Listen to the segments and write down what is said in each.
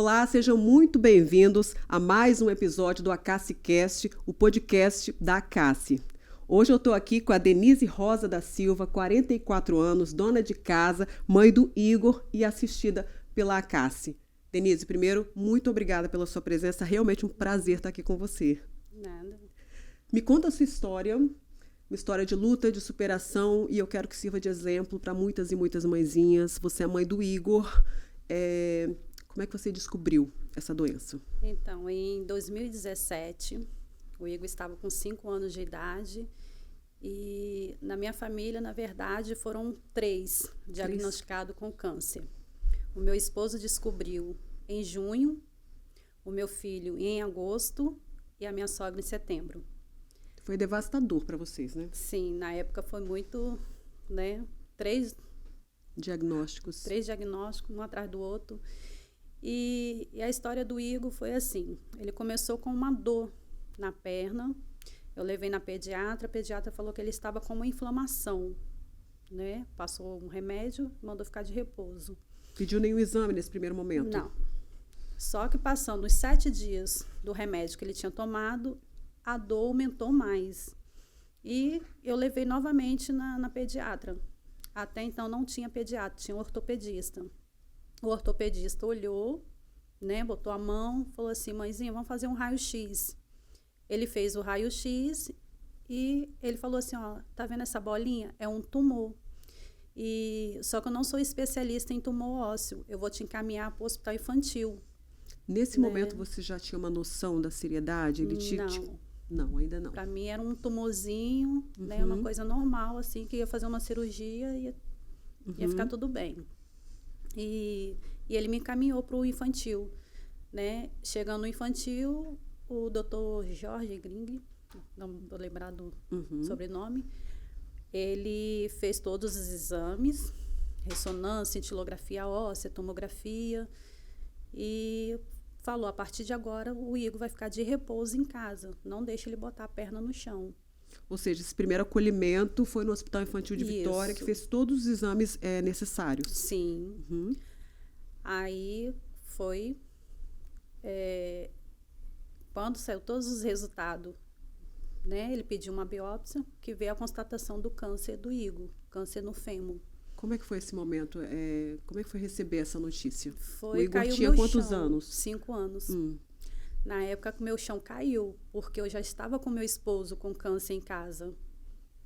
Olá, sejam muito bem-vindos a mais um episódio do ACACIcast, o podcast da ACACI. Hoje eu estou aqui com a Denise Rosa da Silva, 44 anos, dona de casa, mãe do Igor e assistida pela ACACI. Denise, primeiro, muito obrigada pela sua presença, realmente um prazer estar aqui com você. Nada. Me conta a sua história, uma história de luta, de superação, e eu quero que sirva de exemplo para muitas e muitas mãezinhas. Você é mãe do Igor. Como é que você descobriu essa doença? Então, em 2017, o Igor estava com 5 anos de idade e na minha família, na verdade, foram 3 diagnosticados com câncer. O meu esposo descobriu em junho, o meu filho em agosto e a minha sogra em setembro. Foi devastador para vocês, né? Sim, na época foi muito, né? 3 diagnósticos, um atrás do outro. E a história do Igor foi assim, ele começou com uma dor na perna, eu levei na pediatra, a pediatra falou que ele estava com uma inflamação, né? Passou um remédio, mandou ficar de repouso. Pediu nenhum exame nesse primeiro momento? Não, só que passando os 7 dias do remédio que ele tinha tomado, a dor aumentou mais. E eu levei novamente na pediatra. Até então não tinha pediatra, tinha um ortopedista. O ortopedista olhou, né, botou a mão, falou assim, mãezinha, vamos fazer um raio-x. Ele fez o raio-x e ele falou assim, ó, tá vendo essa bolinha? É um tumor. Só que eu não sou especialista em tumor ósseo, eu vou te encaminhar para o hospital infantil. Nesse momento você já tinha uma noção da seriedade? Não, ainda não. Para mim era um tumorzinho, né, uma coisa normal, assim, que ia fazer uma cirurgia e ia ficar tudo bem. E ele me encaminhou para o infantil, né? Chegando no infantil, o doutor Jorge Gring, não vou lembrar do sobrenome, ele fez todos os exames, ressonância, cintilografia óssea, tomografia, e falou, a partir de agora o Igor vai ficar de repouso em casa, não deixe ele botar a perna no chão. Ou seja, esse primeiro acolhimento foi no Hospital Infantil de Vitória, que fez todos os exames necessários. Sim. Aí foi... quando saiu todos os resultados, né, ele pediu uma biópsia, que veio a constatação do câncer do Igor, câncer no fêmur. Como é que foi esse momento? Como é que foi receber essa notícia? O Igor tinha quantos anos? 5 anos. Na época que o meu chão caiu, porque eu já estava com meu esposo com câncer em casa,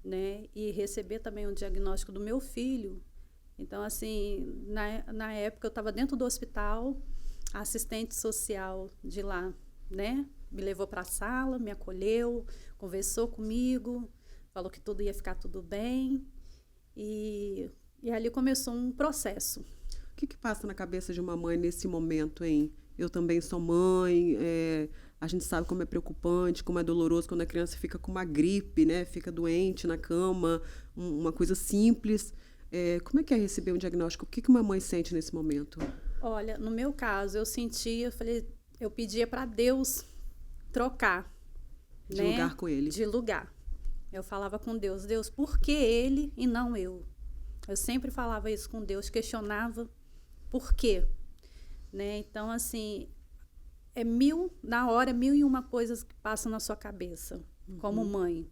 né? E receber também um diagnóstico do meu filho. Então, assim, na época eu estava dentro do hospital, a assistente social de lá, né? Me levou para a sala, me acolheu, conversou comigo, falou que tudo ia ficar tudo bem. E ali começou um processo. O que passa na cabeça de uma mãe nesse momento, hein? Eu também sou mãe, a gente sabe como é preocupante, como é doloroso quando a criança fica com uma gripe, né? Fica doente na cama, uma coisa simples. Como é que é receber um diagnóstico? O que uma mãe sente nesse momento? Olha, no meu caso, eu pedia para Deus trocar. De lugar com ele. De lugar. Eu falava com Deus, Deus, por que ele e não eu? Eu sempre falava isso com Deus, questionava por quê. Né? Então, assim, na hora, 1001 coisas que passam na sua cabeça, como mãe.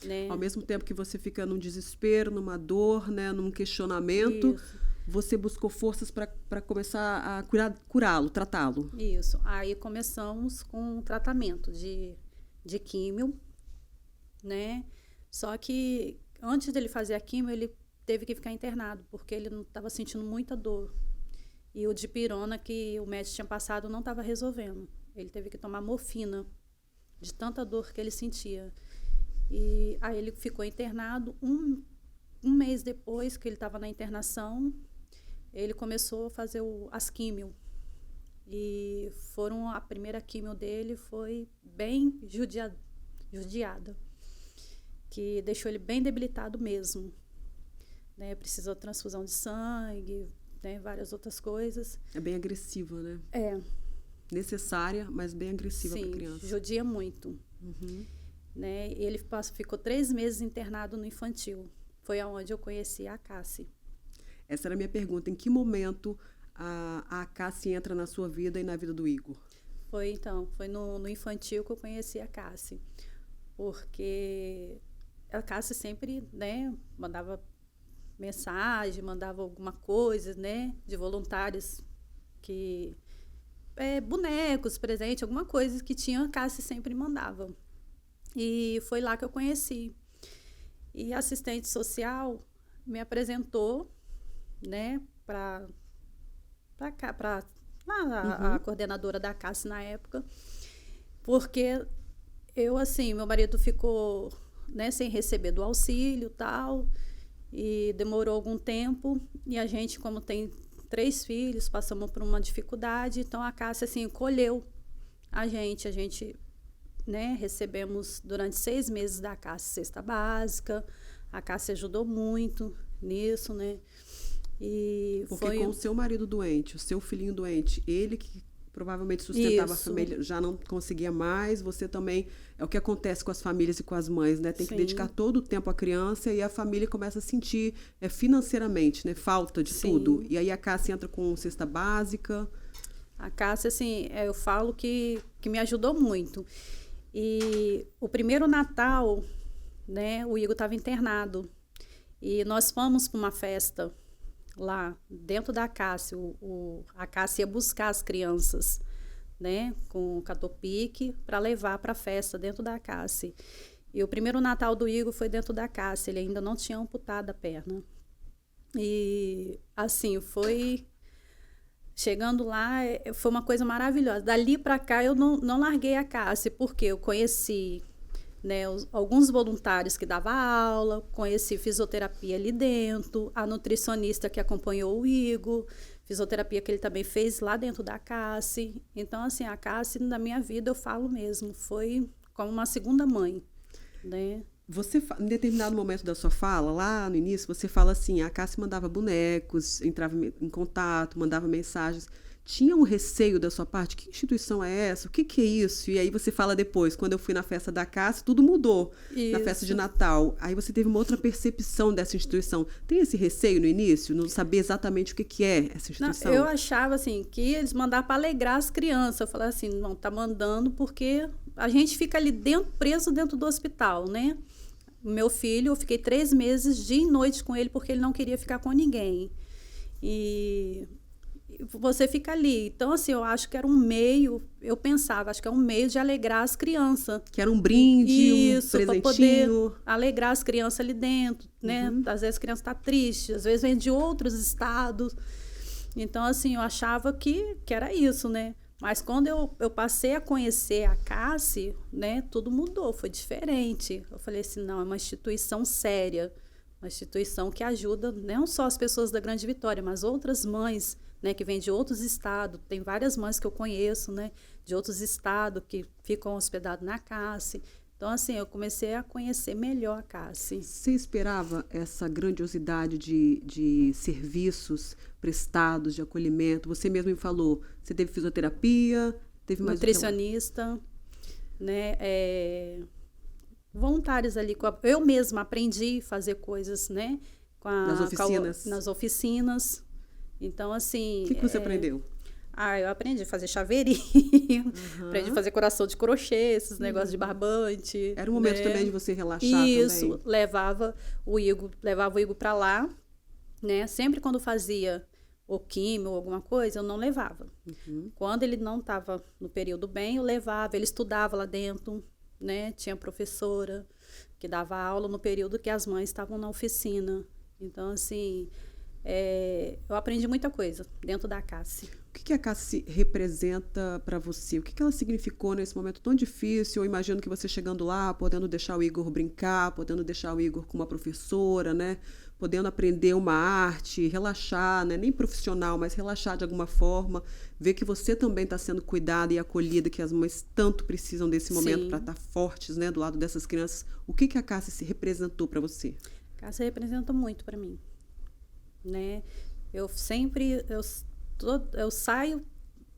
Né? Ao mesmo tempo que você fica num desespero, numa dor, né, num questionamento, você buscou forças para começar a curá-lo, tratá-lo. Isso. Aí começamos com o tratamento de químio, né? Só que antes dele fazer a químio, ele teve que ficar internado, porque ele não estava sentindo muita dor. E o dipirona que o médico tinha passado não estava resolvendo. Ele teve que tomar morfina, de tanta dor que ele sentia. E aí ele ficou internado. Um mês depois que ele estava na internação, ele começou a fazer as químio. E a primeira químio dele foi bem judiada, que deixou ele bem debilitado mesmo. Né? Precisou de transfusão de sangue, né? Várias outras coisas. É bem agressiva, né? Necessária, mas bem agressiva para a criança. Sim, judia muito. Né? Ele ficou 3 meses internado no infantil. Foi aonde eu conheci a ACACI. Essa era a minha pergunta. Em que momento a Cássia entra na sua vida e na vida do Igor? Foi no infantil que eu conheci a Cássia, porque a Cássia sempre, né, mandava mensagem, mandava alguma coisa, né, de voluntários que bonecos, presente, alguma coisa que tinha, a Cássia sempre mandava. E foi lá que eu conheci. E a assistente social me apresentou, né, para a coordenadora da Cássia na época, porque eu, assim, meu marido ficou, né, sem receber do auxílio e tal, e demorou algum tempo, e a gente, como tem 3 filhos, passamos por uma dificuldade, então a Cássia, assim, colheu a gente, né, recebemos durante 6 meses da Cássia cesta básica, a Cássia ajudou muito nisso, né, e porque com o seu marido doente, o seu filhinho doente, ele que provavelmente sustentava Isso. a família, já não conseguia mais, você também, é o que acontece com as famílias e com as mães, né? Tem que Sim. dedicar todo o tempo à criança e a família começa a sentir financeiramente, né? Falta de Sim. tudo. E aí a Cássia entra com cesta básica. A Cássia, assim, eu falo que me ajudou muito. E o primeiro Natal, né, o Igor estava internado. E nós fomos para uma festa lá dentro da Cássia. A Cássia ia buscar as crianças, né, com o catopique para levar para a festa dentro da Cássia. E o primeiro Natal do Igor foi dentro da Cássia. Ele ainda não tinha amputado a perna. E, assim, foi... Chegando lá, foi uma coisa maravilhosa. Dali para cá, eu não larguei a Cássia, porque eu conheci, né, alguns voluntários que davam aula, conheci fisioterapia ali dentro, a nutricionista que acompanhou o Igor, fisioterapia que ele também fez lá dentro da Cássia. Então, assim, a Cássia, na minha vida, eu falo mesmo, foi como uma segunda mãe, né? Você, em determinado momento da sua fala, lá no início, você fala assim, a Cássia mandava bonecos, entrava em contato, mandava mensagens. Tinha um receio da sua parte? Que instituição é essa? O que é isso? E aí você fala depois, quando eu fui na festa da Cássia, tudo mudou. Isso. Na festa de Natal. Aí você teve uma outra percepção dessa instituição. Tem esse receio no início? Não saber exatamente o que é essa instituição? Não, eu achava, assim, que eles mandavam para alegrar as crianças. Eu falava assim, não, tá mandando porque a gente fica ali dentro, preso dentro do hospital, né? Meu filho, eu fiquei 3 meses dia e noite com ele porque ele não queria ficar com ninguém. E você fica ali. Então, assim, eu acho que era um meio, eu pensava, acho que é um meio de alegrar as crianças. Que era um brinde, isso, um para presentinho. poder alegrar as crianças ali dentro, né? Às vezes a criança está triste, às vezes vem de outros estados. Então, assim, eu achava que era isso, né? Mas quando eu passei a conhecer a Cássia, né, tudo mudou, foi diferente. Eu falei assim, não, é uma instituição séria, uma instituição que ajuda não só as pessoas da Grande Vitória, mas outras mães, né, que vêm de outros estados. Tem várias mães que eu conheço, né, de outros estados que ficam hospedadas na Cássia. Então, assim, eu comecei a conhecer melhor a Cássia. Você esperava essa grandiosidade de serviços prestados, de acolhimento? Você mesmo me falou, você teve fisioterapia, teve mais nutricionista, né? Voluntários ali. Eu mesma aprendi a fazer coisas, né? Nas oficinas. Então, assim... O que você aprendeu? Eu aprendi a fazer chaveirinho, aprendi a fazer coração de crochê, esses negócios de barbante. Era um momento também de você relaxar. Isso, também. levava o Igor para lá, né? Sempre quando fazia ou químio ou alguma coisa, eu não levava. Quando ele não estava no período bem, eu levava, ele estudava lá dentro, né? Tinha professora que dava aula no período que as mães estavam na oficina. Então, assim... eu aprendi muita coisa dentro da Cássia. O que a Cássia representa para você? O que ela significou nesse momento tão difícil? Eu imagino que você chegando lá, podendo deixar o Igor brincar, podendo deixar o Igor com uma professora, né? Podendo aprender uma arte, relaxar, né? Nem profissional, mas relaxar de alguma forma, ver que você também está sendo cuidada e acolhida, que as mães tanto precisam desse momento para estar fortes, né? Do lado dessas crianças. O que a Cássia se representou para você? A Cássia representa muito para mim. Né? Eu saio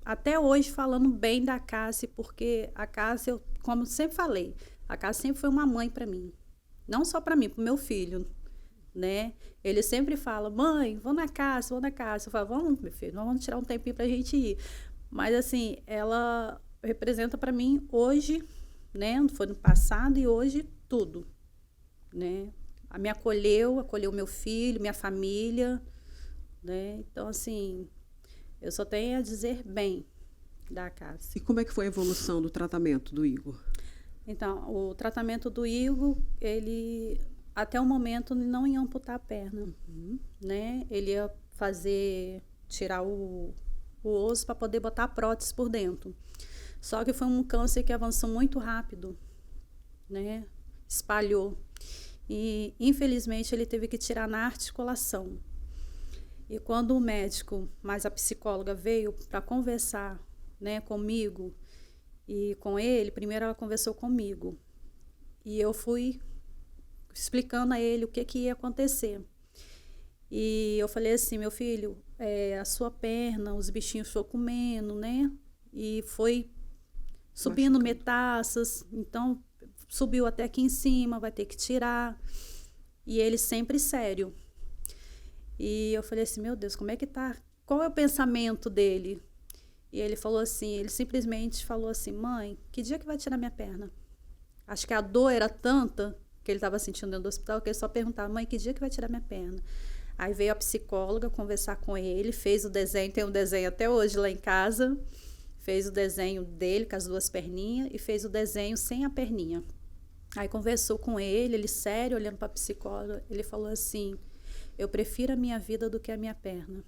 até hoje falando bem da Cássia, porque a Cássia, como sempre falei, a Cássia sempre foi uma mãe para mim, não só para mim, para o meu filho, né? Ele sempre fala, mãe, vamos na casa, vamos na casa. Eu falo, vamos, meu filho, vamos tirar um tempinho pra gente ir. Mas, assim, ela representa para mim hoje, né? Foi no passado e hoje tudo, né? Me acolheu meu filho, minha família, né? Então, assim, eu só tenho a dizer bem da casa. E como é que foi a evolução do tratamento do Igor? Então, o tratamento do Igor, ele, até o momento, não ia amputar a perna, né? Ele ia tirar o osso para poder botar a prótese por dentro. Só que foi um câncer que avançou muito rápido, né? Espalhou. E, infelizmente, ele teve que tirar na articulação. E quando o médico, mais a psicóloga, veio para conversar, né, comigo e com ele, primeiro ela conversou comigo. E eu fui explicando a ele o que ia acontecer. E eu falei assim, meu filho, a sua perna, os bichinhos foram comendo, né? E foi subindo metástases, então subiu até aqui em cima, vai ter que tirar. E ele sempre sério. E eu falei assim, meu Deus, como é que tá? Qual é o pensamento dele? E ele falou assim, ele simplesmente falou assim, mãe, que dia que vai tirar minha perna? Acho que a dor era tanta que ele estava sentindo dentro do hospital que ele só perguntava, mãe, que dia que vai tirar minha perna? Aí veio a psicóloga conversar com ele, fez o desenho, tem um desenho até hoje lá em casa, fez o desenho dele com as duas perninhas e fez o desenho sem a perninha. Aí conversou com ele sério, olhando para a psicóloga, ele falou assim, eu prefiro a minha vida do que a minha perna.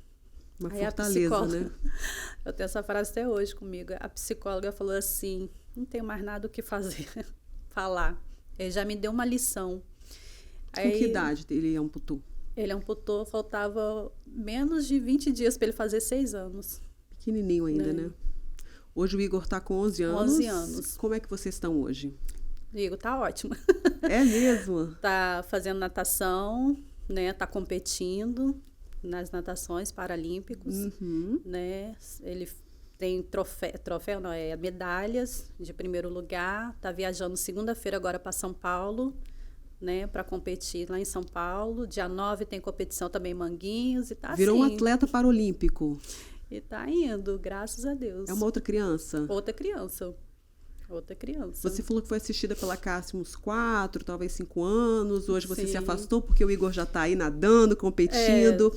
Uma aí fortaleza, né? Eu tenho essa frase até hoje comigo. A psicóloga falou assim, não tenho mais nada o que fazer, falar. Ele já me deu uma lição. Com que idade ele amputou? Ele amputou, faltava menos de 20 dias para ele fazer 6 anos. Pequenininho ainda, né? Hoje o Igor está com 11 anos. 11 anos. Como é que vocês estão hoje? O Igor tá ótimo. É mesmo? Tá fazendo natação, né? Tá competindo nas natações paralímpicos, né? Ele tem troféu não, medalhas de primeiro lugar. Tá viajando segunda-feira agora para São Paulo, né, para competir lá em São Paulo. Dia 9 tem competição também em Manguinhos e tá Virou assim. um atleta paralímpico. E tá indo, graças a Deus. É uma outra criança? Outra criança. Outra criança. Você falou que foi assistida pela Cássia uns 4, talvez 5 anos. Hoje você Sim. se afastou porque o Igor já tá aí nadando, competindo.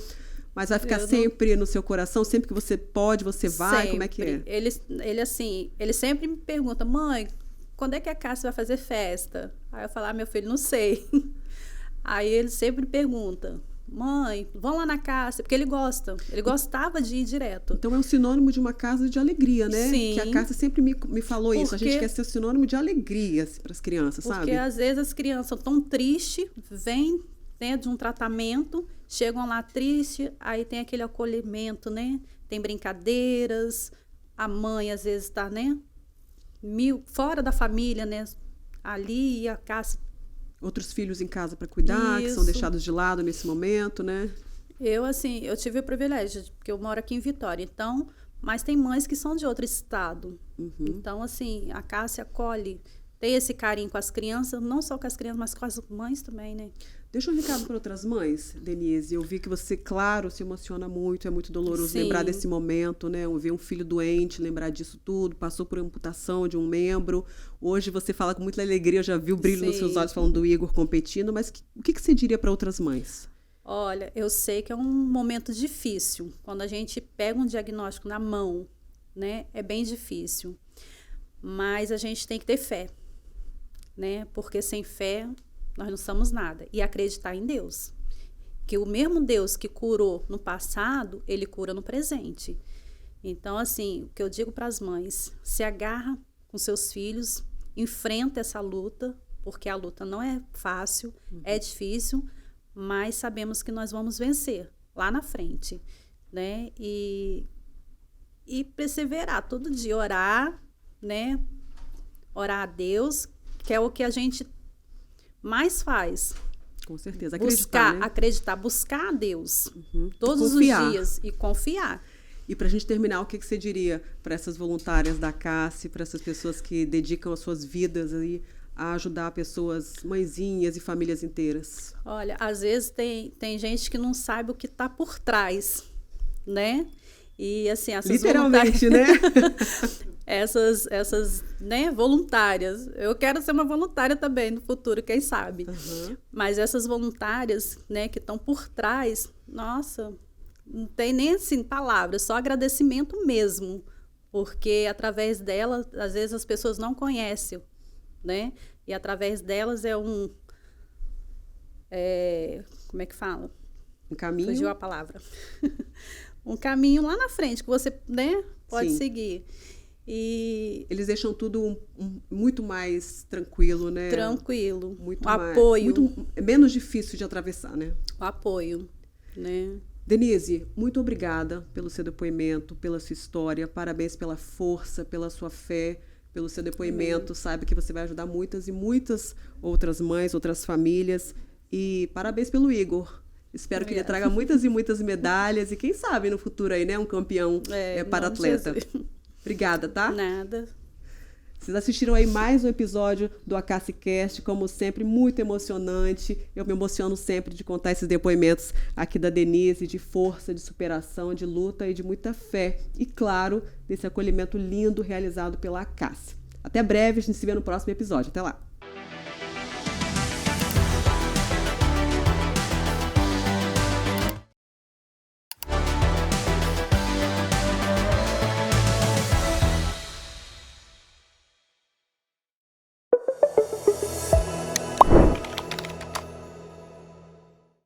Mas vai ficar sempre no seu coração? Sempre que você pode, você vai? Sempre. Como é que é? Ele assim, ele sempre me pergunta, mãe, quando é que a Cássia vai fazer festa? Aí eu falo, meu filho, não sei. Aí ele sempre pergunta, mãe, vamos lá na Cássia, porque ele gosta. Ele gostava de ir direto. Então é um sinônimo de uma casa de alegria, né? Sim. Que a Cássia sempre me falou isso. A gente quer ser sinônimo de alegria para as crianças, sabe? Porque às vezes as crianças estão tristes, vêm, né, de um tratamento, chegam lá tristes, aí tem aquele acolhimento, né? Tem brincadeiras, a mãe às vezes está, né? Fora da família, né? Ali e a Cássia. Outros filhos em casa para cuidar, que são deixados de lado nesse momento, né? Eu tive o privilégio, porque eu moro aqui em Vitória, então, mas tem mães que são de outro estado. Então, assim, a Cássia acolhe, tem esse carinho com as crianças, não só com as crianças, mas com as mães também, né? Deixa um recado para outras mães, Denise. Eu vi que você, claro, se emociona muito, é muito doloroso Sim. lembrar desse momento, né? Ver um filho doente, lembrar disso tudo, passou por amputação de um membro. Hoje você fala com muita alegria, eu já vi o brilho nos seus olhos falando do Igor competindo, mas o que você diria para outras mães? Olha, eu sei que é um momento difícil, quando a gente pega um diagnóstico na mão, né? É bem difícil, mas a gente tem que ter fé, né? Porque sem fé nós não somos nada. E acreditar em Deus. Que o mesmo Deus que curou no passado, ele cura no presente. Então, assim, o que eu digo para as mães, se agarra com seus filhos, enfrenta essa luta, porque a luta não é fácil, é difícil, mas sabemos que nós vamos vencer lá na frente, né? E perseverar todo dia, orar, né? Orar a Deus, que é o que a gente mais faz. Com certeza, acreditar, buscar a Deus todos os dias e confiar. E para a gente terminar, o que você diria para essas voluntárias da CASSE, para essas pessoas que dedicam as suas vidas aí a ajudar pessoas, mãezinhas e famílias inteiras? Olha, às vezes tem gente que não sabe o que está por trás, né? E assim, essas literalmente, né? essas né, voluntárias. Eu quero ser uma voluntária também no futuro, quem sabe. Mas essas voluntárias, né, que estão por trás, nossa, não tem nem assim palavras, só agradecimento mesmo. Porque através delas, às vezes as pessoas não conhecem, né? E através delas como é que fala? Um caminho. Fugiu a palavra. Um caminho lá na frente que você, né, pode seguir. E eles deixam tudo muito mais tranquilo, né? Tranquilo. Muito o apoio. Menos difícil de atravessar, né? O apoio, né? Denise, muito obrigada pelo seu depoimento, pela sua história. Parabéns pela força, pela sua fé, pelo seu depoimento. Sabe que você vai ajudar muitas e muitas outras mães, outras famílias. E parabéns pelo Igor. Espero que ele traga muitas e muitas medalhas. E quem sabe no futuro aí, né? Um campeão para atleta. Obrigada, tá? Nada. Vocês assistiram aí mais um episódio do ACACICast, como sempre, muito emocionante. Eu me emociono sempre de contar esses depoimentos aqui da Denise, de força, de superação, de luta e de muita fé. E, claro, desse acolhimento lindo realizado pela ACACI. Até breve, a gente se vê no próximo episódio. Até lá!